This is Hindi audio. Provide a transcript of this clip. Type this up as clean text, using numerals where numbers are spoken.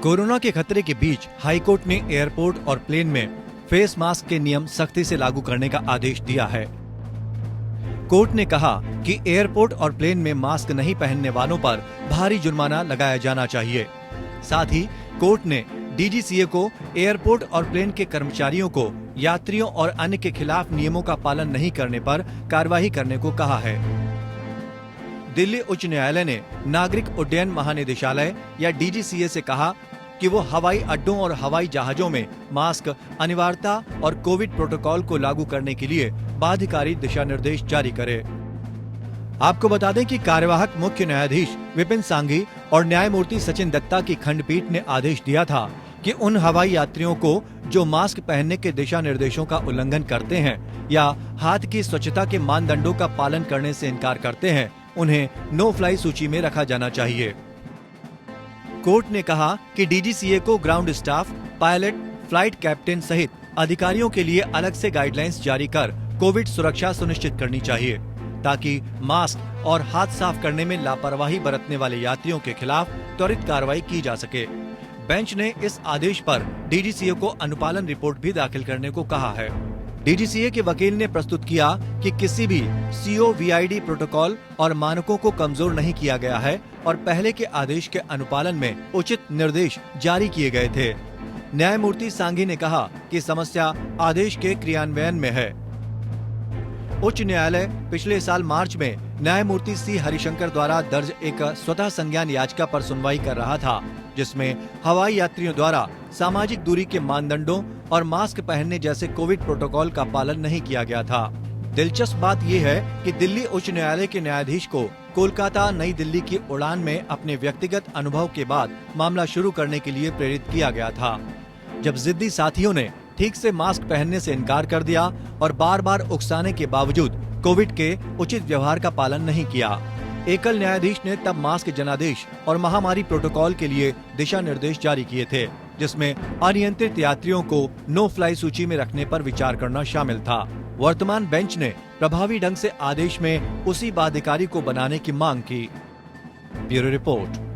कोरोना के खतरे के बीच हाईकोर्ट ने एयरपोर्ट और प्लेन में फेस मास्क के नियम सख्ती से लागू करने का आदेश दिया है। कोर्ट ने कहा कि एयरपोर्ट और प्लेन में मास्क नहीं पहनने वालों पर भारी जुर्माना लगाया जाना चाहिए। साथ ही कोर्ट ने डीजीसीए को एयरपोर्ट और प्लेन के कर्मचारियों को यात्रियों और अन्य के खिलाफ नियमों का पालन नहीं करने पर कार्रवाई करने को कहा है। दिल्ली उच्च न्यायालय ने नागरिक उड्डयन महानिदेशालय या डीजीसीए से कहा कि वो हवाई अड्डों और हवाई जहाजों में मास्क अनिवार्यता और कोविड प्रोटोकॉल को लागू करने के लिए बाध्यकारी दिशा निर्देश जारी करे। आपको बता दें कि कार्यवाहक मुख्य न्यायाधीश विपिन सांघी और न्यायमूर्ति सचिन दत्ता की खंडपीठ ने आदेश दिया था कि उन हवाई यात्रियों को जो मास्क पहनने के दिशा निर्देशों का उल्लंघन करते हैं या हाथ की स्वच्छता के मानदंडों का पालन करने से इनकार करते हैं, उन्हें नो फ्लाई सूची में रखा जाना चाहिए। कोर्ट ने कहा कि डीजीसीए को ground staff, pilot, flight captain सहित अधिकारियों के लिए अलग से गाइडलाइंस जारी कर कोविड सुरक्षा सुनिश्चित करनी चाहिए, ताकि मास्क और हाथ साफ करने में लापरवाही बरतने वाले यात्रियों के खिलाफ त्वरित कार्रवाई की जा सके। बेंच ने इस आदेश पर डीजीसीए को अनुपालन रिपोर्ट भी दाखिल करने को कहा है। डीजीसीए के वकील ने प्रस्तुत किया कि किसी भी COVID प्रोटोकॉल और मानकों को कमजोर नहीं किया गया है और पहले के आदेश के अनुपालन में उचित निर्देश जारी किए गए थे। न्यायमूर्ति सांघी ने कहा कि समस्या आदेश के क्रियान्वयन में है। उच्च न्यायालय पिछले साल मार्च में न्यायमूर्ति C हरिशंकर द्वारा दर्ज एक स्वतः संज्ञान याचिका पर सुनवाई कर रहा था, जिसमें हवाई यात्रियों द्वारा सामाजिक दूरी के मानदंडों और मास्क पहनने जैसे कोविड प्रोटोकॉल का पालन नहीं किया गया था। दिलचस्प बात यह है कि दिल्ली उच्च न्यायालय के न्यायाधीश को कोलकाता नई दिल्ली की उड़ान में अपने व्यक्तिगत अनुभव के बाद मामला शुरू करने के लिए प्रेरित किया गया था, जब जिद्दी साथियों ने ठीक से मास्क पहनने से इनकार कर दिया और बार बार उकसाने के बावजूद कोविड के उचित व्यवहार का पालन नहीं किया। एकल न्यायाधीश ने तब मास्क जनादेश और महामारी प्रोटोकॉल के लिए दिशा निर्देश जारी किए थे, जिसमें अनियंत्रित यात्रियों को नो फ्लाई सूची में रखने पर विचार करना शामिल था। वर्तमान बेंच ने प्रभावी ढंग से आदेश में उसी बाध्यकारी को बनाने की मांग की। Bureau report.